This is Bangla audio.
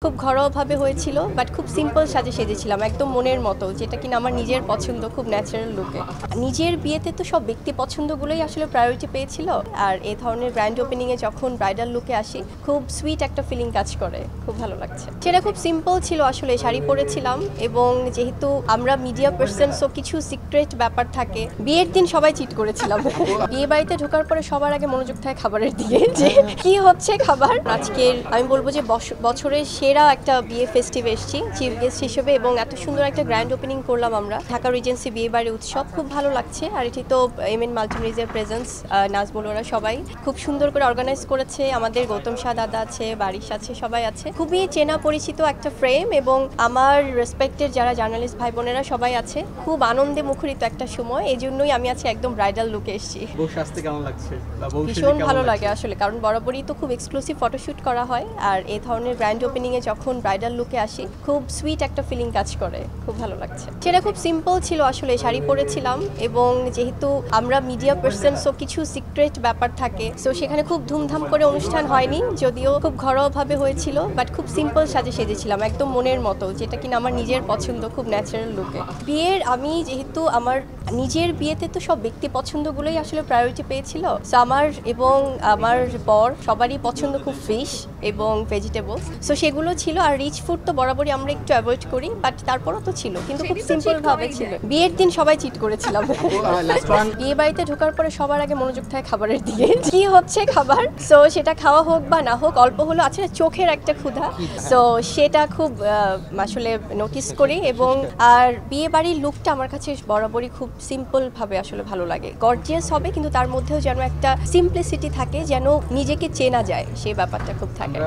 খুব ঘরোয়াভাবে হয়েছিল বাট খুব সিম্পল সাজে সেজেছিলাম একদম মনের মতো, যেটা কিনা আমার নিজের পছন্দ, খুব ন্যাচারাল লুকে। নিজের বিয়েতে তো সব ব্যক্তি পছন্দগুলোই আসলে প্রায়োরিটি পেয়েছিল, আর এই ধরনের গ্র্যান্ড ওপেনিংয়ে যখন ব্রাইডাল লুকে আসি খুব সুইট একটা ফিলিং কাজ করে, খুব ভালো লাগছে। সেটা খুব সিম্পল ছিল, আসলে শাড়ি পরেছিলাম এবং যেহেতু আমরা মিডিয়া পার্সন, সো কিছু সিক্রেট ব্যাপার থাকে। বিয়ের দিন সবাই চিট করেছিলাম। বিয়ে বাড়িতে ঢোকার পরে সবার আগে মনোযোগ থাকে খাবারের দিকে, যে কি হচ্ছে খাবার। আজকের আমি বলবো যে বছরের সেরা একটা বিয়ে ফেস্টিভে এসেছি চিফ গেস্ট হিসেবে, এবং এত সুন্দর একটা গ্র্যান্ড ওপেনিং করলাম আমরা। ঢাকা রিজেন্সি বিয়ে বাড়ি উৎসব খুব ভালো লাগছে, আর এটি তো এমএন মাল্টিমিডিয়ার প্রেজেন্স, নাজমুল, ওরা সবাই খুব সুন্দর করে অর্গানাইজ করেছে। আমাদের গৌতম শাহ দাদা আছে, বারিশ আছে, সবাই আছে। খুবই চেনা পরিচিত একটা ফ্রেম, এবং আমার রেসপেক্টের যারা জার্নালিস্ট ভাই বোনেরা সবাই আছে। খুব আনন্দে মুখরিত একটা সময়, এই জন্যই আমি আছি একদম ব্রাইডাল লুকে এসেছি। কেমন লাগছে? ভীষণ ভালো লাগে আসলে, কারণ বরাবরই তো খুব এক্সক্লুসিভ ফটোশ্যুট করা হয়, আর এই ধরনের গ্র্যান্ড ওপেনিংয়ে যখন ব্রাইডাল লুকে আসি খুব সুইট একটা ফিলিং কাজ করে, খুব ভালো লাগছে। সেটা খুব সিম্পল ছিল, আসলে শাড়ি পরেছিলাম এবং যেহেতু আমরা মিডিয়া পার্সন, সো কিছু সিক্রেট ব্যাপার থাকে, সো সেখানে খুব ধুমধাম করে অনুষ্ঠান হয়নি, যদিও খুব ঘরোয়াভাবে হয়েছিল বাট খুব সিম্পল সাজে সেজেছিলাম একদম মনের মতো, যেটা কিনা আমার নিজের পছন্দ, খুব ন্যাচারাল লুকে। বিয়ের আমি যেহেতু আমার নিজের বিয়েতে তো সব ব্যক্তি পছন্দগুলোই আসলে প্রায়োরিটি পেয়েছিল, সো আমার এবং আমার বর সবারই পছন্দ খুব ফিশ এবং ভেজিটেবলস, সো সেগুলো ছিল। আর রিচ ফুড তো বরাবরই আমরা একটু অ্যাভয়েড করি, বাট তারপরও তো ছিল, কিন্তু খুব সিম্পল ভাবে ছিল। বিয়ের দিন সবাই চিট করেছিলাম। বিয়ে বাড়িতে ঢোকার পরে সবার আগে মনোযোগ থাকে খাবারের দিকে, কি হচ্ছে খাবার। সো সেটা খাওয়া হোক বা না হোক, অল্প হলো আছে না চোখের একটা ক্ষুধা, সো সেটা খুব আসলে নোটিস করি। এবং আর বিয়ে বাড়ির লুকটা আমার কাছে বরাবরই খুব সিম্পল ভাবে আসলে ভালো লাগে। গর্জিয়াস হবে, কিন্তু তার মধ্যেও যেন একটা সিম্পলিসিটি থাকে, যেন নিজেকে চেনা যায়, সেই ব্যাপারটা খুব থাকে।